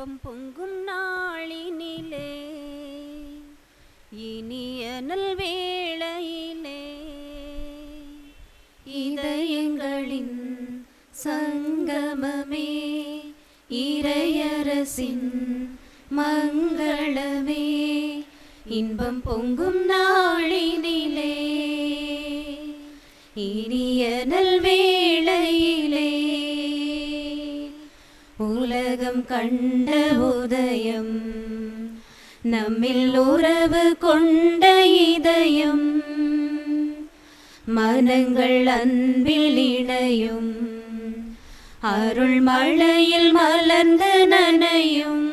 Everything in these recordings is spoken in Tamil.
இன்பம் பொங்கும் நாளினிலே இனிய நல்வேளையிலே இதயங்களின் சங்கமமே இறையரசின் மங்களமே இன்பம் பொங்கும் நாளினிலே இனிய நல்வேளையிலே உலகம் கண்ட உதயம் நம்மில் உறவு கொண்ட இதயம் மனங்கள் அன்பில் இணையும் அருள் மழையில் மலர்ந்து நனையும்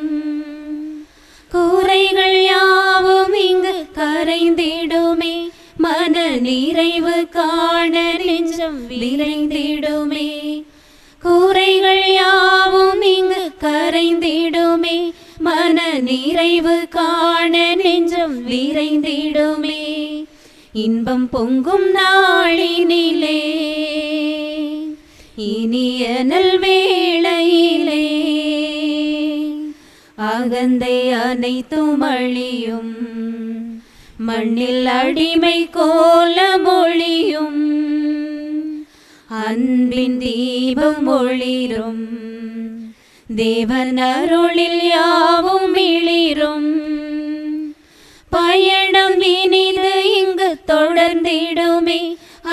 குறைகள் யாவும் இங்கு கரைந்திடுமே மன நிறைவு காண நெஞ்சம் விரைந்திடுமே குறைகள் யாவும் இங்கு கரைந்திடுமே மன நிறைவு காண நெஞ்சம் விரைந்திடுமே இன்பம் பொங்கும் நாளினிலே இனிய நல்வேளையிலே அகந்தை அனைத்தும் அழியும் மண்ணில் அடிமை கோலமொழியும் அன்பின் தீபம் ஒளிரும் தேவன் அருளில் யாவும் இளிரும் பயணம் இனிது இங்கு தொடர்ந்திடுமே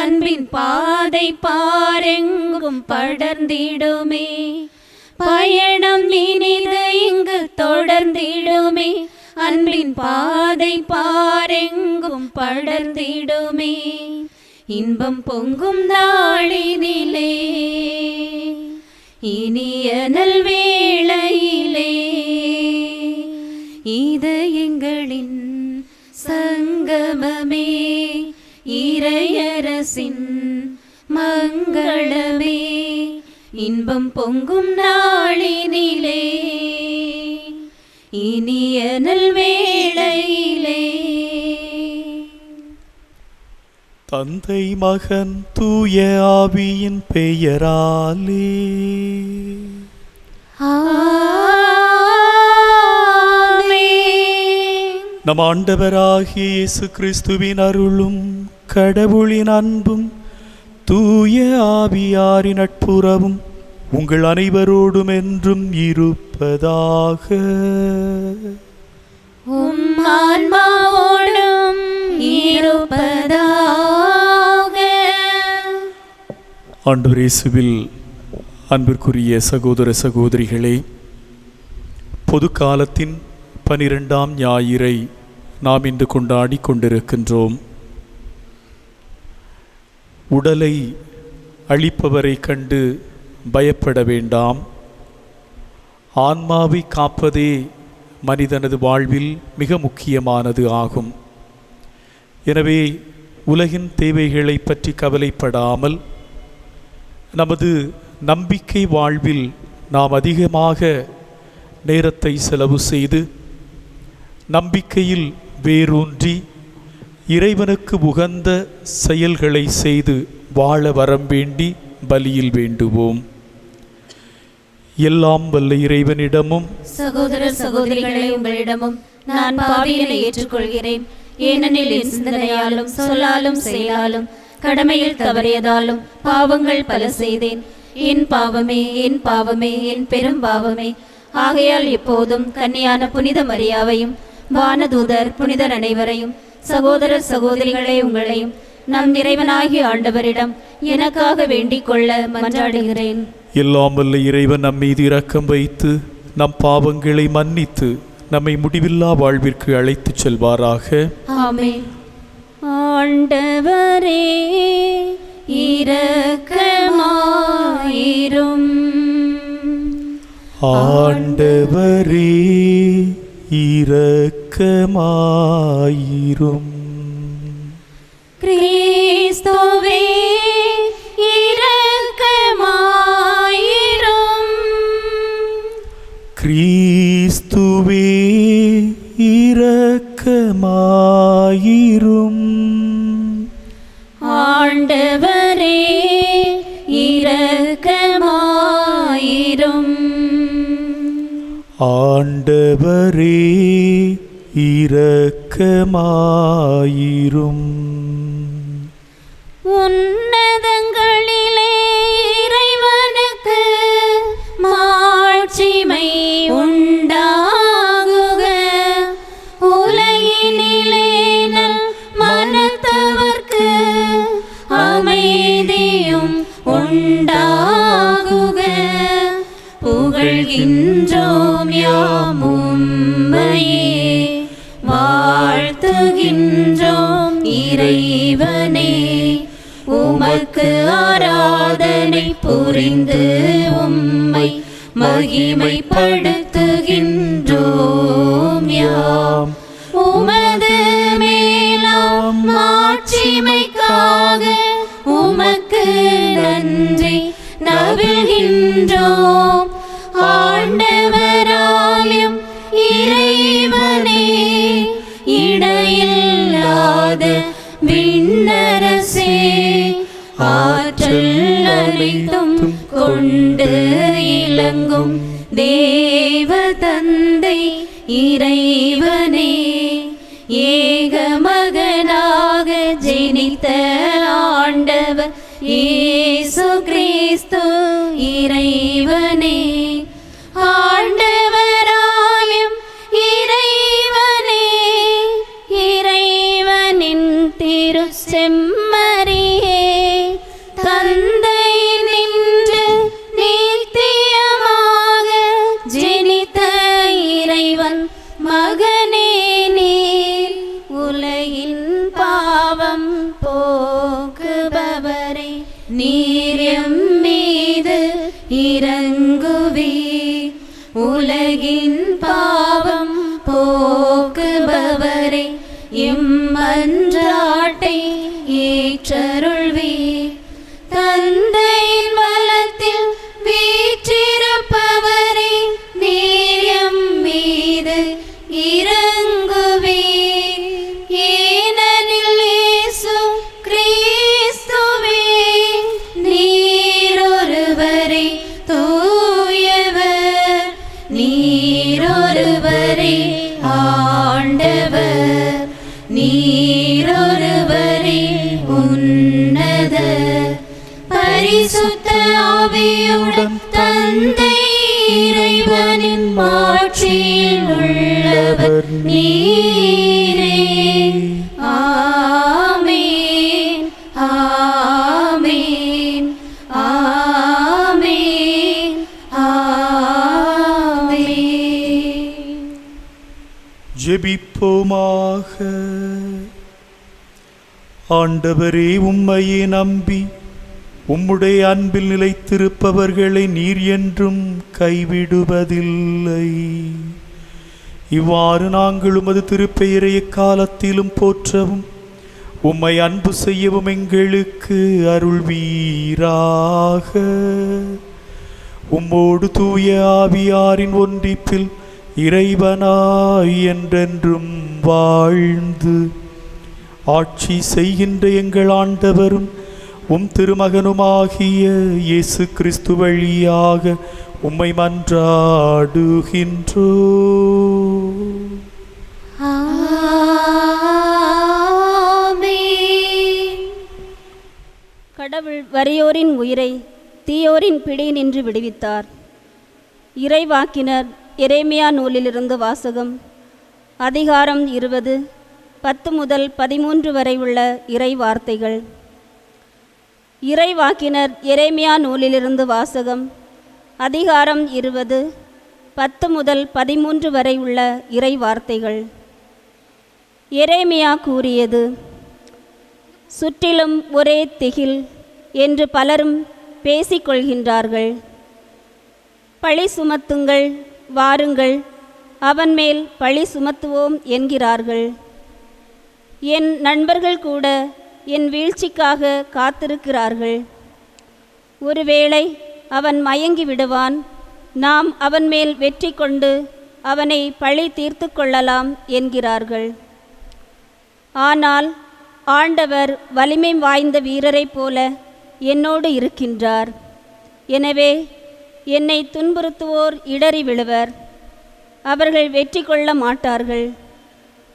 அன்பின் பாதை பாரெங்கும் படர்ந்திடுமே பயணம் இனிது இங்கு தொடர்ந்திடுமே அன்பின் பாதை பாரெங்கும் படர்ந்திடுமே இன்பம் பொங்கும் நாளினிலே இனிய நல்வேளையிலே இதயங்களின் சங்கமமே இறையரசின் மங்களமே இன்பம் பொங்கும் நாளினிலே இனிய நல்வேளையிலே தந்தை மகன் தூய ஆவியின் பெயராலே நம் ஆண்டவராகிய இயேசு கிறிஸ்துவின் அருளும் கடவுளின் அன்பும் தூய ஆவியாரின் நட்புறவும் உங்கள் அனைவரோடும் என்றும் இருப்பதாக. ஆன்மாவோடும் இருப்பதாக. ஆண்டவர் இயேசுவில் அன்பிற்குரிய சகோதர சகோதரிகளே, பொது காலத்தின் 12ஆம் ஞாயிறை நாம் இன்று கொண்டாடி கொண்டிருக்கின்றோம். உடலை அழிப்பவரை கண்டு பயப்பட வேண்டாம். ஆன்மாவை காப்பதே மனிதனது வாழ்வில் மிக முக்கியமானது ஆகும். எனவே உலகின் தேவைகளை பற்றி கவலைப்படாமல் நமது நம்பிக்கை வாழ்வில் நாம் அதிகமாக நேரத்தை செலவு செய்து நம்பிக்கையில் வேரூன்றி இறைவனுக்கு உகந்த செயல்களை செய்து வாழ வரம் வேண்டி பலியில் வேண்டுவோம். எல்லாம் வல்ல இறைவனிடமும் சகோதர சகோதரிகளை உங்களிடமும் நான் பாவியனை ஏற்றுக்கொள்கிறேன். ஏனெனில் என் சிந்தனையாலும் சொல்லாலும் செயலாலும் கடமையில் தவறியதாலும் பாவங்கள் பல செய்தேன். என் பாவமே என் பாவமே என் பெரும் பாவமே. ஆகையால் இப்போதும் கன்னியான புனித மரியாவையும் வானதூதர் புனிதர் அனைவரையும் சகோதர சகோதரிகளை உங்களையும் நம் இறைவனாகிய ஆண்டவரிடம் எனக்காக வேண்டிக் கொள்ள மன்றாடுகிறேன். எல்லாம் வல்ல இறைவன் நம் மீது இரக்கம் வைத்து நம் பாவங்களை மன்னித்து நம்மை முடிவில்லா வாழ்விற்கு அழைத்துச் செல்வாராக. ஆமென். ஆண்டவரே இரக்கமாயிரும். ஆண்டவரே இரக்கமாயிரும். கிறிஸ்துவே இரக்கமாயிரும். கிறிஸ்துவே இரக்கமாயிரும். ஆண்டவரே இரக்கமாயிரும். ஆண்டவரே இரக்கமாயிரும். உன்னதங்களிலே இறைவனுக்கு மாட்சிமை உண்டாகுக. உலகினிலே நல் மனத்தவர்க்கு அமைதியும் உண்டாகுக. புகழ்கின்றோம் யாம் உம்மையே, வாழ்த்துகின்றோம் இறைவனே. உமக்கு ஆராதனை புரிந்து உம்மை மகிமைப்படுத்துகின்றோம் யாம். உமது மேலாம் மாட்சிமைக்காக உமக்கு நன்றி நவிழ்கின்றோம். ஆண்டவராயும் இறைவனே, இடையில்லாத விண்ணரசே, ஆற்றல் அனைத்தும் கொண்டு இலங்கும் தேவ தந்தை இறைவனே, ஏக மகனாக ஜெனித்த ஆண்டவர் இயேசு கிறிஸ்து இறைவனே. ஆண்டவராயும் இறைவனே, இறைவனின் திரு செம்மறியே, தந்தை நின்று நித்தியமாக ஜெனித்த இறைவன் மகனே நீர். உலகின் பாவம் போக்குபவரே, நீர் எம் மீது இரங்குவீர். உலகின் பாவம் போக்குபவரே, எம் மன்றாட்டை ஏற்றருள்வீர். தந்தையின் வலத்தில் வீற்றிருப்பவரே, நீர் எம் மீது இரங்குவீர். ஏனெனில் இயேசு கிறிஸ்துவே, நீர் ஒருவரே தூயவர், நீர் ஒருவரே ஆண்டவர், நீர் ஒருவரே உன்னத. பரிசுத்த ஆவியுடன் தந்தை இறைவனின் மாட்சியில் உள்ளவர் நீரே. ஆமென், ஆமென், ஆமென், ஆமென். ஜெபிப்போமாக. ஆண்டவரே, உம்மையே நம்பி உம்முடைய அன்பில் நிலைத்திருப்பவர்களை நீர் என்றும் கைவிடுவதில்லை. இவ்வாறு நாங்கள் உமது திருப்பெயரை எக்காலத்திலும் போற்றவும் உம்மை அன்பு செய்யவும் எங்களுக்கு அருள்வீராக. உம்மோடு தூய ஆவியாரின் ஒன்றிப்பில் இறைவனாய் என்றென்றும் வாழ்ந்து ஆட்சி செய்கின்ற எங்கள் ஆண்டவரும் உம் திருமகனுமாகிய இயேசு கிறிஸ்து வழியாக உம்மை மன்றாடுகின்றோ. கடவுள் வறியோரின் உயிரை தீயோரின் பிடி நின்று விடுவித்தார். இறைவாக்கினர் எரேமியா நூலிலிருந்து வாசகம். அதிகாரம் 20, 10 முதல் 13 வரை உள்ள இறை வார்த்தைகள். இறைவாக்கினர் எரேமியா நூலிலிருந்து வாசகம். அதிகாரம் 20, 10 முதல் 13 வரை உள்ள இறை வார்த்தைகள். எரேமியா கூறியது: சுற்றிலும் ஒரே திகில் என்று பலரும் பேசிக்கொள்கின்றார்கள். பழி சுமத்துங்கள், வாருங்கள், அவன் மேல் பழி சுமத்துவோம் என்கிறார்கள். என் நண்பர்கள் கூட என் வீழ்ச்சிக்காக காத்திருக்கிறார்கள். ஒருவேளை அவன் மயங்கி விடுவான், நாம் அவன் மேல் வெற்றி கொண்டு அவனை பழி தீர்த்து கொள்ளலாம் என்கிறார்கள். ஆனால் ஆண்டவர் வலிமை வாய்ந்த வீரரைப் போல என்னோடு இருக்கின்றார். எனவே என்னை துன்புறுத்துவோர் இடறி விழுவர். அவர்கள் வெற்றி கொள்ள மாட்டார்கள்.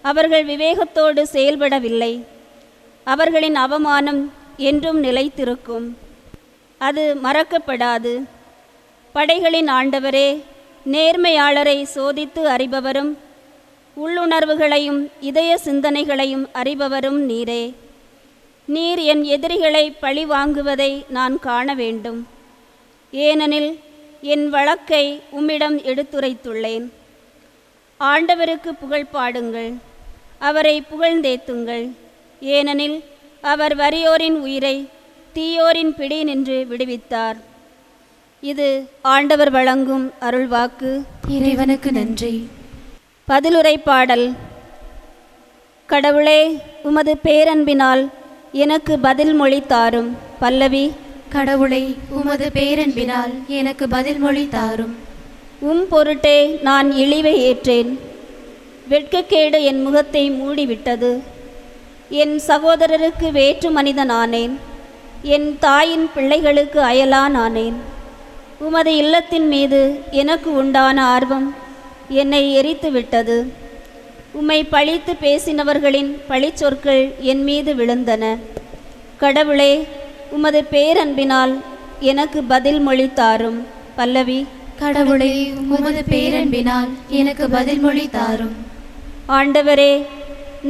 அவர்கள் விவேகத்தோடு செயல்படவில்லை. அவர்களின் அவமானம் என்றும் நிலைத்திருக்கும், அது மறக்கப்படாது. படைகளின் ஆண்டவரே, நேர்மையாளரை சோதித்து அறிபவரும் உள்ளுணர்வுகளையும் இதய சிந்தனைகளையும் அறிபவரும் நீரே. நீர் என் எதிரிகளை பழி வாங்குவதை நான் காண வேண்டும். ஏனெனில் என் வழக்கை உம்மிடம் எடுத்துரைத்துள்ளேன். ஆண்டவருக்கு புகழ் பாடுங்கள், அவரை புகழ்ந்தேத்துங்கள். ஏனெனில் அவர் வறியோரின் உயிரை தீயோரின் பிடி நின்று விடுவித்தார். இது ஆண்டவர் வழங்கும் அருள்வாக்கு. இறைவனுக்கு நன்றி. பதிலுரை பாடல். கடவுளே, உமது பேரன்பினால் எனக்கு பதில் மொழி தாரும். பல்லவி. கடவுளே, உமது பேரன்பினால் எனக்கு பதில் மொழி தாரும். பொருட்டே நான் இழிவை ஏற்றேன். வெட்கக்கேடு என் முகத்தை மூடிவிட்டது. என் சகோதரருக்கு வேற்று மனிதனானேன். என் தாயின் பிள்ளைகளுக்கு அயலானானேன். உமது இல்லத்தின் மீது எனக்கு உண்டான ஆர்வம் என்னை எரித்து விட்டது. உம்மை பழித்து பேசினவர்களின் பழிச்சொற்கள் என் மீது விழுந்தன. கடவுளே, உமது பேரன்பினால் எனக்கு பதில் மொழி தாரும். பல்லவி. கடவுளே, உமது பேரன்பினால் எனக்கு பதில் மொழி தாரும். ஆண்டவரே,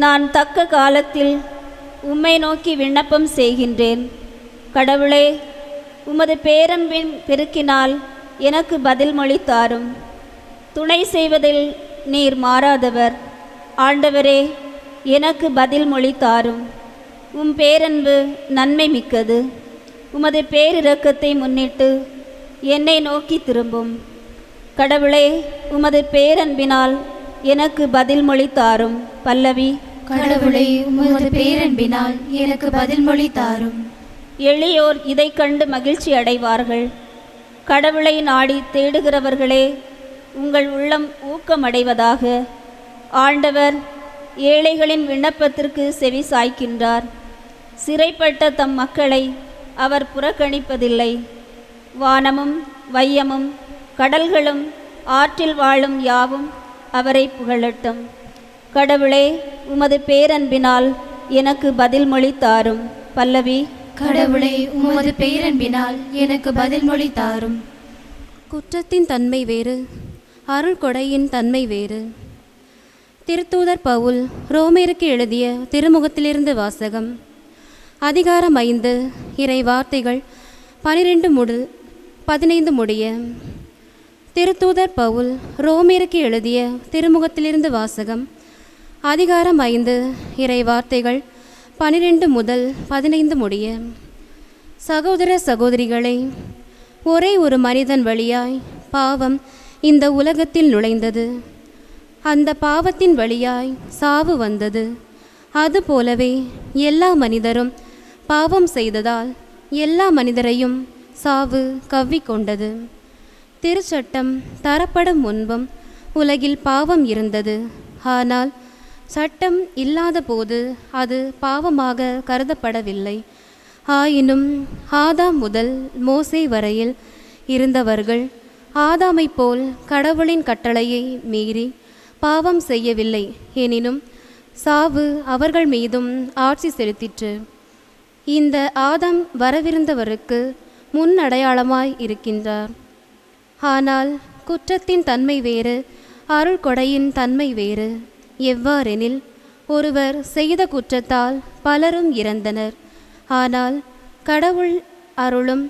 நான் தக்க காலத்தில் உம்மை நோக்கி விண்ணப்பம் செய்கின்றேன். கடவுளே, உமது பேரன்பின் பெருக்கினால் எனக்கு பதில் மொழி தாரும். துணை செய்வதில் நீர் மாறாதவர். ஆண்டவரே, எனக்கு பதில் மொழி தாரும். பேரன்பு நன்மை மிக்கது. உமது பேரிரக்கத்தை முன்னிட்டு என்னை நோக்கி திரும்பும். கடவுளே, உமது பேரன்பினால் எனக்கு பதில் மொழி தாரும். பல்லவி. கடவுளே, உமது பேரன்பினால் எனக்கு பதில் மொழி தாரும். எளியோர் இதை கண்டு மகிழ்ச்சி அடைவார்கள். கடவுளை நாடி தேடுகிறவர்களே, உங்கள் உள்ளம் ஊக்கமடைவதாக. ஆண்டவர் ஏழைகளின் விண்ணப்பத்திற்கு செவி சாய்க்கின்றார். சிறைப்பட்ட தம் மக்களை அவர் புறக்கணிப்பதில்லை. வானமும் வையமும் கடல்களும் ஆற்றில் வாழும் யாவும் அவரை புகழட்டும். கடவுளே, உமது பேரன்பினால் எனக்கு பதில் மொழி தாரும். பல்லவி. கடவுளே, உமது பேரன்பினால் எனக்கு பதில் மொழி தாரும். குற்றத்தின் தன்மை வேறு, அருள் கொடையின் தன்மை வேறு. திருத்தூதர் பவுல் ரோமேருக்கு எழுதிய திருமுகத்திலிருந்து வாசகம். அதிகாரம் 5, இறை வார்த்தைகள் 12 முதல் 15 முடிய. திருத்தூதர் பவுல் ரோமேருக்கு எழுதிய திருமுகத்திலிருந்து வாசகம். அதிகாரம் 5, இறை வார்த்தைகள் 12 முதல் 15 முடிய. சகோதர சகோதரிகளே, ஒரே ஒரு மனிதன் வழியாய் பாவம் இந்த உலகத்தில் நுழைந்தது. அந்த பாவத்தின் வழியாய் சாவு வந்தது. அதுபோலவே எல்லா மனிதரும் பாவம் செய்ததால் எல்லா மனிதரையும் சாவு கவ்விக்கொண்டது. திருச்சட்டம் தரப்படும் முன்பும் உலகில் பாவம் இருந்தது. ஆனால் சட்டம் இல்லாத போது அது பாவமாக கருதப்படவில்லை. ஆயினும் ஆதாம் முதல் மோசே வரையில் இருந்தவர்கள் ஆதாமை போல் கடவுளின் கட்டளையை மீறி பாவம் செய்யவில்லை. எனினும் சாவு அவர்கள் மீதும் ஆட்சி செலுத்திற்று. இந்த ஆதாம் வரவிருந்தவருக்கு முன் அடையாளமாய் இருக்கின்றார். ஆனால் குற்றத்தின் தன்மை வேறு, அருள் கொடையின் தன்மை வேறு. எவ்வாறெனில், ஒருவர் செய்த குற்றத்தால் பலரும் இறந்தனர். ஆனால் கடவுள் அருளும்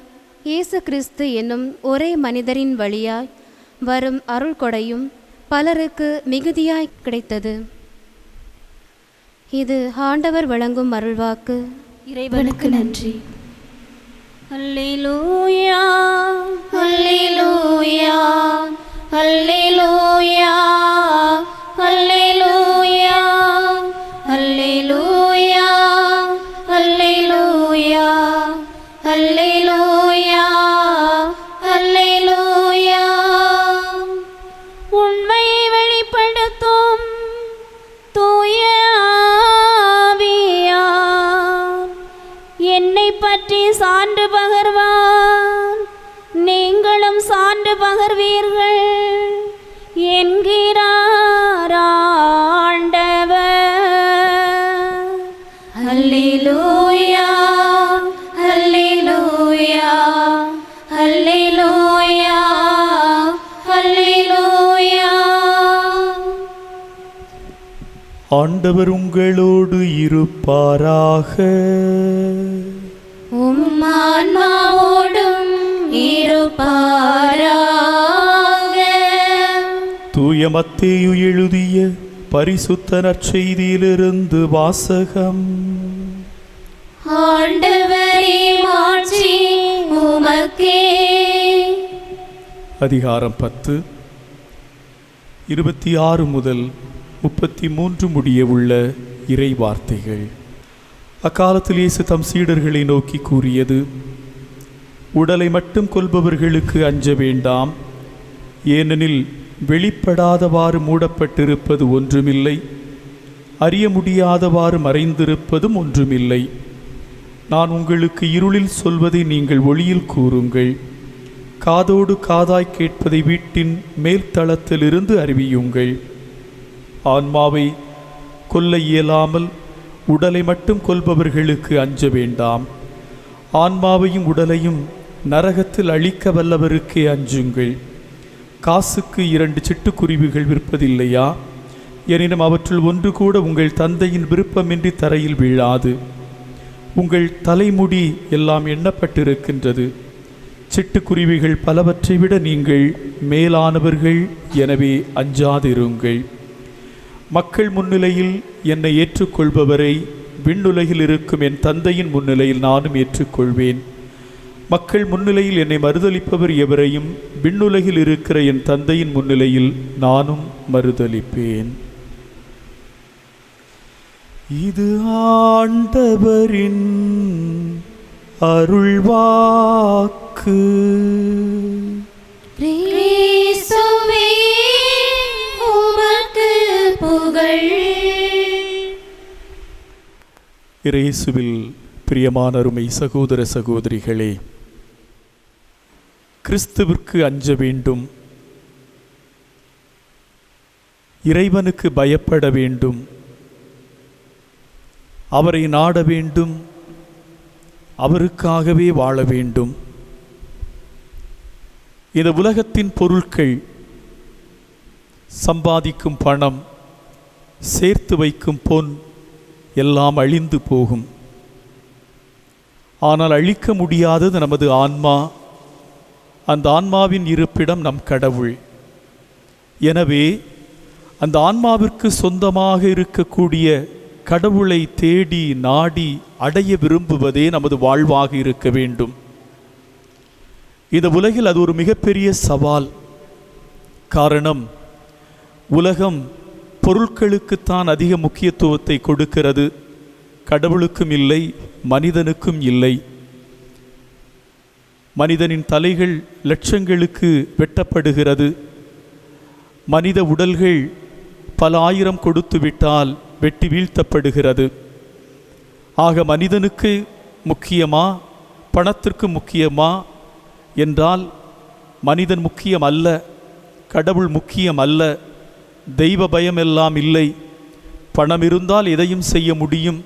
இயேசு கிறிஸ்து என்னும் ஒரே மனிதரின் வழியாய் வரும் அருள் கொடையும் பலருக்கு மிகுதியாய் கிடைத்தது. இது ஆண்டவர் வழங்கும் அருள்வாக்கு. இறைவனுக்கு நன்றி. அல்லேலூயா, அல்லேலூயா, அல்லேலூயா, அல்லேலூயா, அல்லேலூயா, அல்லேலூயா, அல்லேலூயா, அல்லேலூயா. உண்மையை வெளிப்படுத்தும் தூய ஆவியார் என்னை பற்றி சான்று பகர்வார். நீங்களும் சான்று பகர்வீர்கள். என்கிறார் ஆண்டவர். அல்லேலூயா அல்லேலூயா அல்லேலூயா அல்லேலூயா. ஆண்டவர் உங்களோடு இருப்பாராக. உம் ஆன்மாவோடும் இருப்பாராக. தூய மத்தேயு எழுதிய பரிசுத்த நற்செய்தியிலிருந்து வாசகம். ஆண்டவரே மாட்சி உமக்கே. அதிகாரம் 10 26 முதல் 33 முடிய உள்ள இறை வார்த்தைகள். அக்காலத்தில் இயேசு தம் சீடர்களை நோக்கி கூறியது: உடலை மட்டும் கொல்பவர்களுக்கு அஞ்ச வேண்டாம். ஏனெனில் வெளிப்படாதவாறு மூடப்பட்டிருப்பது ஒன்றுமில்லை, அறிய முடியாதவாறு மறைந்திருப்பதும் ஒன்றுமில்லை. நான் உங்களுக்கு இருளில் சொல்வதை நீங்கள் ஒளியில் கூறுங்கள். காதோடு காதாய் கேட்பதை வீட்டின் மேல்தளத்திலிருந்து அறிவியுங்கள். ஆன்மாவை கொல்ல இயலாமல் உடலை மட்டும் கொல்பவர்களுக்கு அஞ்ச வேண்டாம். ஆன்மாவையும் உடலையும் நரகத்தில் அழிக்க வல்லவருக்கே அஞ்சுங்கள். காசுக்கு 2 சிட்டுக்குருவிகள் விற்பதில்லையா? எனினும் அவற்றுள் ஒன்று கூட உங்கள் தந்தையின் விருப்பமின்றி தரையில் வீழாது. உங்கள் தலைமுடி எல்லாம் எண்ணப்பட்டிருக்கின்றது. சிட்டுக்குருவிகள் பலவற்றை விட நீங்கள் மேலானவர்கள். எனவே அஞ்சாதிருங்கள். மக்கள் முன்னிலையில் என்னை ஏற்றுக்கொள்பவரை விண்ணுலகில் இருக்கும் என் தந்தையின் முன்னிலையில் நானும் ஏற்றுக்கொள்வேன். மக்கள் முன்னிலையில் என்னை மறுதலிப்பவர் எவரையும் விண்ணுலகில் இருக்கிற என் தந்தையின் முன்னிலையில் நானும் மறுதலிப்பேன். இது ஆண்டவரின் அருள்வாக்கு. கிறிஸ்துவே உமக்கு புகழ். இயேசுவில் பிரியமான அருமை சகோதர சகோதரிகளே, கிறிஸ்துவிற்கு அஞ்ச வேண்டும், இறைவனுக்கு பயப்பட வேண்டும், அவரை நாட வேண்டும், அவருக்காகவே வாழ வேண்டும். இந்த உலகத்தின் பொருட்கள், சம்பாதிக்கும் பணம், சேர்த்து வைக்கும் பொன் எல்லாம் அழிந்து போகும். ஆனால் அழிக்க முடியாதது நமது ஆன்மா. அந்த ஆன்மாவின் இருப்பிடம் நம் கடவுள். எனவே அந்த ஆன்மாவிற்கு சொந்தமாக இருக்கக்கூடிய கடவுளை தேடி நாடி அடைய விரும்புவதே நமது வாழ்வாக இருக்க வேண்டும். இந்த உலகில் அது ஒரு மிகப்பெரிய சவால். காரணம், உலகம் பொருட்களுக்குத்தான் அதிக முக்கியத்துவத்தை கொடுக்கிறது. கடவுளுக்கும் இல்லை, மனிதனுக்கும் இல்லை. மனிதனின் தலைகள் லட்சங்களுக்கு வெட்டப்படுகிறது. மனித உடல்கள் பல ஆயிரம் கொடுத்து விட்டால் வெட்டி வீழ்த்தப்படுகிறது. ஆக மனிதனுக்கு முக்கியமா, பணத்திற்கு முக்கியமா என்றால் மனிதன் முக்கியம் அல்ல, கடவுள் முக்கியம் அல்ல. தெய்வ பயம் எல்லாம் இல்லை. பணம் இருந்தால் எதையும் செய்ய முடியும்,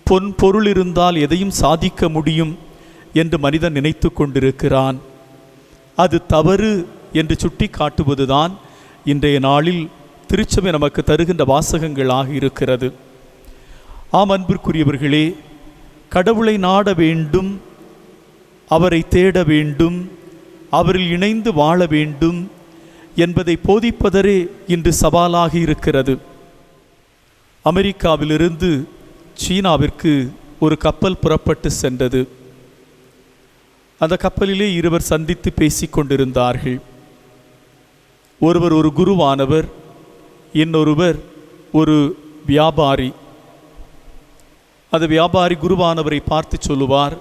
பொன் பொருள் இருந்தால் எதையும் சாதிக்க முடியும் என்று மனிதன் நினைத்து கொண்டிருக்கிறான். அது தவறு என்று சுட்டி காட்டுவதுதான் இன்றைய நாளில் திருச்சபை நமக்கு தருகின்ற வாசகங்களாக இருக்கிறது. ஆம் அன்பிற்குரியவர்களே, கடவுளை நாட வேண்டும், அவரை தேட வேண்டும், அவரில் இணைந்து வாழ வேண்டும் என்பதை போதிப்பதே இன்று சவாலாக இருக்கிறது. அமெரிக்காவிலிருந்து சீனாவிற்கு ஒரு கப்பல் புறப்பட்டு சென்றது. அந்த கப்பலிலே இருவர் சந்தித்து பேசிக் கொண்டிருந்தார்கள். ஒருவர் ஒரு குருவானவர், இன்னொருவர் ஒரு வியாபாரி. அந்த வியாபாரி குருவானவரை பார்த்து சொல்லுவார்,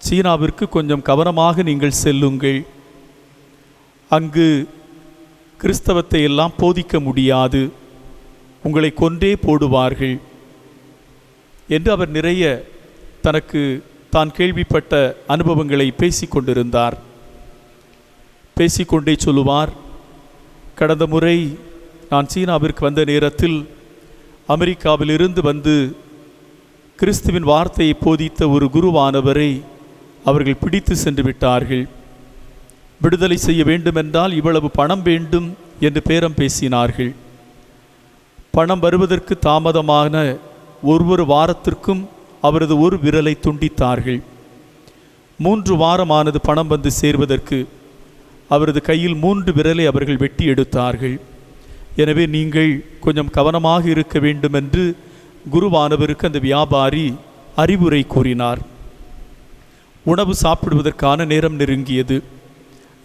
சீனாவிற்கு கொஞ்சம் கவனமாக நீங்கள் செல்லுங்கள், அங்கு கிறிஸ்தவத்தை எல்லாம் போதிக்க முடியாது, உங்களை கொன்றே போடுவார்கள் என்று அவர் நிறைய தனக்கு தான் கேள்விப்பட்ட அனுபவங்களை பேசிக்கொண்டிருந்தார். பேசிக்கொண்டே சொல்லுவார், கடந்த முறை நான் சீனாவிற்கு வந்த நேரத்தில் அமெரிக்காவிலிருந்து வந்து கிறிஸ்துவின் வார்த்தையை போதித்த ஒரு குருவானவரை அவர்கள் பிடித்து சென்று விட்டார்கள். விடுதலை செய்ய வேண்டுமென்றால் இவ்வளவு பணம் வேண்டும் என்று பேரம் பேசினார்கள். பணம் வருவதற்கு தாமதமான ஒவ்வொரு வாரத்திற்கும் அவரது ஒரு விரலை துண்டித்தார்கள். 3 வாரமானது பணம் வந்து சேர்வதற்கு. அவரது கையில் 3 விரலை அவர்கள் வெட்டி எடுத்தார்கள். எனவே நீங்கள் கொஞ்சம் கவனமாக இருக்க வேண்டும் என்று குருவானவருக்கு அந்த வியாபாரி அறிவுரை கூறினார். உணவு சாப்பிடுவதற்கான நேரம் நெருங்கியது.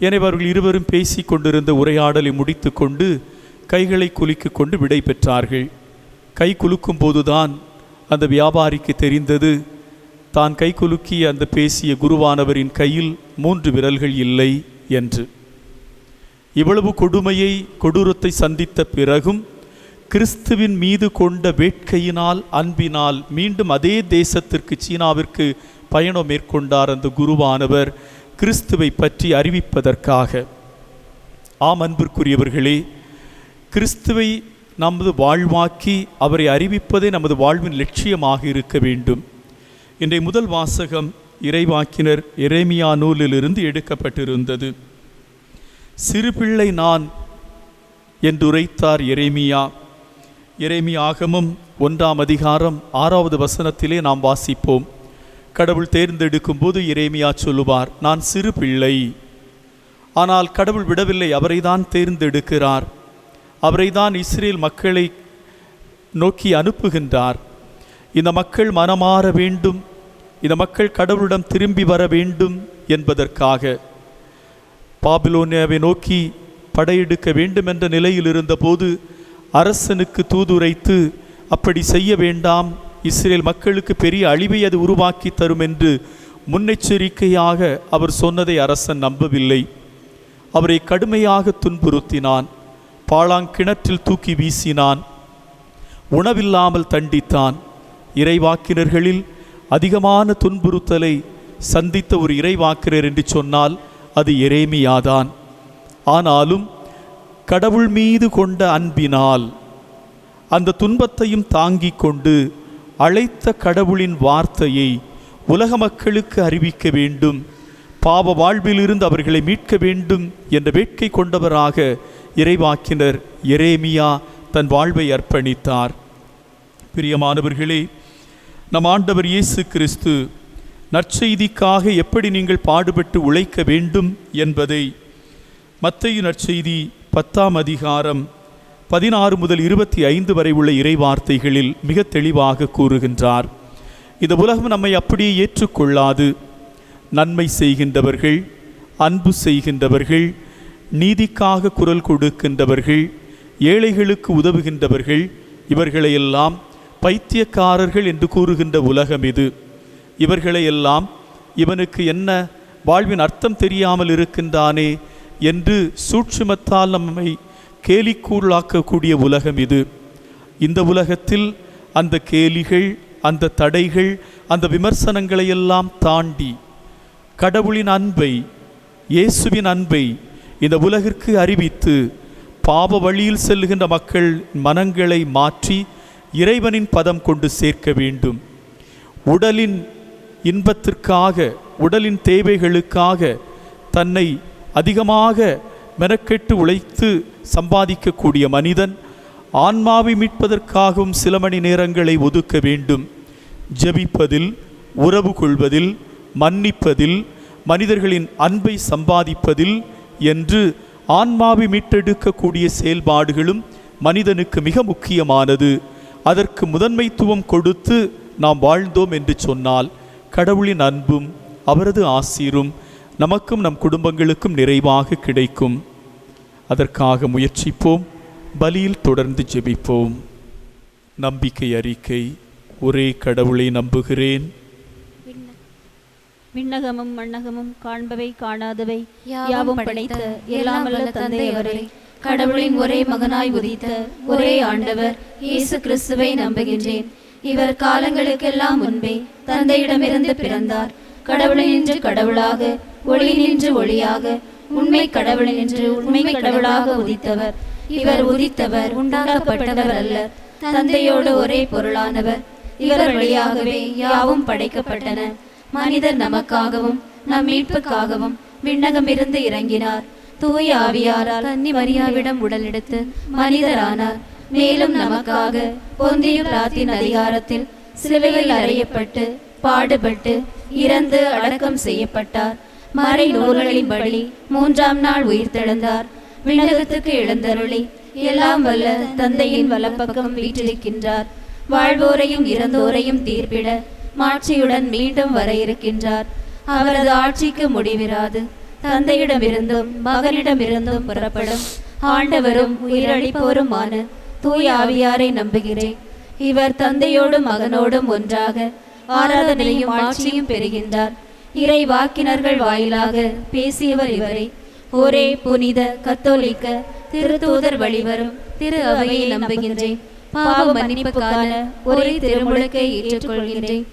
எனவே அவர்கள் இருவரும் பேசி கொண்டிருந்த உரையாடலை முடித்து கொண்டு கைகளை குலுக்கி கொண்டு விடை பெற்றார்கள். கை குலுக்கும் போதுதான் அந்த வியாபாரிக்கு தெரிந்தது, தான் கை குலுக்கிய அந்த பேசிய குருவானவரின் கையில் 3 விரல்கள் இல்லை என்று. இவ்வளவு கொடுமையை கொடூரத்தை சந்தித்த பிறகும் கிறிஸ்துவின் மீது கொண்ட வேட்கையினால் அன்பினால் மீண்டும் அதே தேசத்திற்கு சீனாவிற்கு பயணம் மேற்கொண்டார் அந்த குருவானவர் கிறிஸ்துவை பற்றி அறிவிப்பதற்காக. ஆம் அன்பிற்குரியவர்களே, கிறிஸ்துவை நமது வாழ்வாக்கி அவரை அறிவிப்பதே நமது வாழ்வின் லட்சியமாக இருக்க வேண்டும். இன்றைய முதல் வாசகம் இறைவாக்கினர் எரேமியா நூலிலிருந்து எடுக்கப்பட்டிருந்தது. சிறு பிள்ளை நான் என்றுரைத்தார் எரேமியா. எரேமியாகமும் 1ஆம் அதிகாரம் 6வது வசனத்திலே நாம் வாசிப்போம். கடவுள் தேர்ந்தெடுக்கும் போது எரேமியா சொல்லுவார், நான் சிறு பிள்ளை. ஆனால் கடவுள் விடவில்லை, அவரை தான் தேர்ந்தெடுக்கிறார். அவரை தான் இஸ்ரேல் மக்களை நோக்கி அனுப்புகின்றார். இந்த மக்கள் மனமாற வேண்டும், இந்த மக்கள் கடவுளிடம் திரும்பி வர வேண்டும் என்பதற்காக. பாபிலோனியாவை நோக்கி படையெடுக்க வேண்டும் என்ற நிலையில் இருந்தபோது அரசனுக்கு தூதுரைத்து அப்படி செய்ய வேண்டாம், இஸ்ரேல் மக்களுக்கு பெரிய அழிவை அது உருவாக்கி தரும் என்று முன்னெச்சரிக்கையாக அவர் சொன்னதை அரசன் நம்பவில்லை. அவரை கடுமையாக துன்புறுத்தினான். பாழாங்கிணற்றில் தூக்கி வீசினான். உணவில்லாமல் தண்டித்தான். இறைவாக்கினர்களில் அதிகமான துன்புறுத்தலை சந்தித்த ஒரு இறைவாக்கினர் என்று சொன்னால் அது எரேமியாதான். ஆனாலும் கடவுள் மீது கொண்ட அன்பினால் அந்த துன்பத்தையும் தாங்கிக் கொண்டு அழைத்த கடவுளின் வார்த்தையை உலக மக்களுக்கு அறிவிக்க வேண்டும், பாவ வாழ்விலிருந்து அவர்களை மீட்க வேண்டும் என்ற வேட்கை கொண்டவராக இறைவாக்கினர் எரேமியா தன் வாழ்வை அர்ப்பணித்தார். பிரியமானவர்களே, நம் ஆண்டவர் இயேசு கிறிஸ்து நற்செய்திக்காக எப்படி நீங்கள் பாடுபட்டு உழைக்க வேண்டும் என்பதை மத்தேயு நற்செய்தி 10ஆம் அதிகாரம் 16 முதல் 25 வரை உள்ள இறைவார்த்தைகளில் மிக தெளிவாக கூறுகின்றார். இந்த உலகம் நம்மை அப்படியே ஏற்றுக்கொள்ளாது. நன்மை செய்கின்றவர்கள், அன்பு செய்கின்றவர்கள், நீதிக்காக குரல் கொடுக்கின்றவர்கள், ஏழைகளுக்கு உதவுகின்றவர்கள், இவர்களையெல்லாம் பைத்தியக்காரர்கள் என்று கூறுகின்ற உலகம் இது. இவர்களையெல்லாம் இவனுக்கு என்ன வாழ்வின் அர்த்தம் தெரியாமல் இருக்கின்றானே என்று சூட்சுமத்தால் நம்மை கேலிக்கூழாக்கக்கூடிய உலகம் இது. இந்த உலகத்தில் அந்த கேலிகள், அந்த தடைகள், அந்த விமர்சனங்களையெல்லாம் தாண்டி கடவுளின் அன்பை, இயேசுவின் அன்பை இந்த உலகிற்கு அறிவித்து பாவ வழியில் செல்லுகின்ற மக்கள் மனங்களை மாற்றி இறைவனின் பதம் கொண்டு சேர்க்க வேண்டும். உடலின் இன்பத்திற்காக, உடலின் தேவைகளுக்காக தன்னை அதிகமாக மெனக்கெட்டு உழைத்து சம்பாதிக்கக்கூடிய மனிதன் ஆன்மாவை மீட்பதற்காகவும் சில மணி நேரங்களை ஒதுக்க வேண்டும். ஜெபிப்பதில், உறவு கொள்வதில், மன்னிப்பதில், மனிதர்களின் அன்பை சம்பாதிப்பதில் என்று ஆன்மாவை மீட்டெடுக்கக்கூடிய செயல்பாடுகளும் மனிதனுக்கு மிக முக்கியமானது. அதற்கு முதன்மைத்துவம் கொடுத்து நாம் வாழ்ந்தோம் என்று சொன்னால் கடவுளின் அன்பும் அவரது ஆசீரும் நமக்கும் நம் குடும்பங்களுக்கும் நிறைவாக கிடைக்கும். அதற்காக முயற்சிப்போம். பலியில் தொடர்ந்து ஜெபிப்போம். நம்பிக்கை அறிக்கை. ஒரே கடவுளை நம்புகிறேன். விண்ணகமும் மண்ணகமும் காண்பவை காணாதவை யாவும் படைத்த எல்லாம் வல்ல தந்தை அவரை, கடவுளின் ஒரே மகனாய் உதித்த ஒரே ஆண்டவர் இயேசு கிறிஸ்துவை நம்புகின்றேன். இவர் காலங்களுக்கெல்லாம் முன்பே தந்தையிடமிருந்து பிறந்தார். கடவுளினின்று கடவுளாக, ஒளியினின்று ஒளியாக, உண்மை கடவுள் என்று உண்மை கடவுளாக உதித்தவர். இவர் உதித்தவர், உண்டாக்கப்பட்டவர் அல்ல, தந்தையோடு ஒரே பொருளானவர். இவர் வழியாகவே யாவும் படைக்கப்பட்டன. மனிதர் நமக்காகவும் நம் மீட்புக்காகவும் விண்ணகமிருந்து இறங்கினார். தூய ஆவியாரால் கன்னி மரியாவிடம் உடலெடுத்து மனிதரானார். மேலும் நமக்காக பொந்தியு பிலாத்தின் அதிகாரத்தில் சிலுவையில் அறையப்பட்டு பாடுபட்டு இறந்து அடக்கம் செய்யப்பட்டார். மறை நூல்களின்படி 3ஆம் நாள் உயிர்த்தெழுந்தார். விண்ணகத்துக்கு எழுந்தருளி எல்லாம் வல்ல தந்தையின் வலப்பக்கம் வீற்றிருக்கின்றார். வாழ்வோரையும் இறந்தோரையும் தீர்ப்பிட மாட்சியுடன் மீண்டும் வர இருக்கின்றார். அவரது ஆட்சிக்கு முடிவிராது. தந்தையிடமிருந்தும் மகனிடமிருந்தும் புறப்படும் ஆண்டவரும் உயிரளிப்போருமான தூய ஆவியாரை நம்புகிறேன். இவர் தந்தையோடும் மகனோடும் ஒன்றாக ஆராதனையும் ஆட்சியும் பெறுகின்றார். இறை வாக்கினர்கள் வாயிலாக பேசியவர் இவரை. ஒரே புனித கத்தோலிக்க திருத்தூதர் வழிவரும் திரு அவையை நம்புகின்றேன். பாவ மன்னிப்புக்கான ஒரே திருமுழுக்கை ஏற்றுக்கொள்கின்றேன்.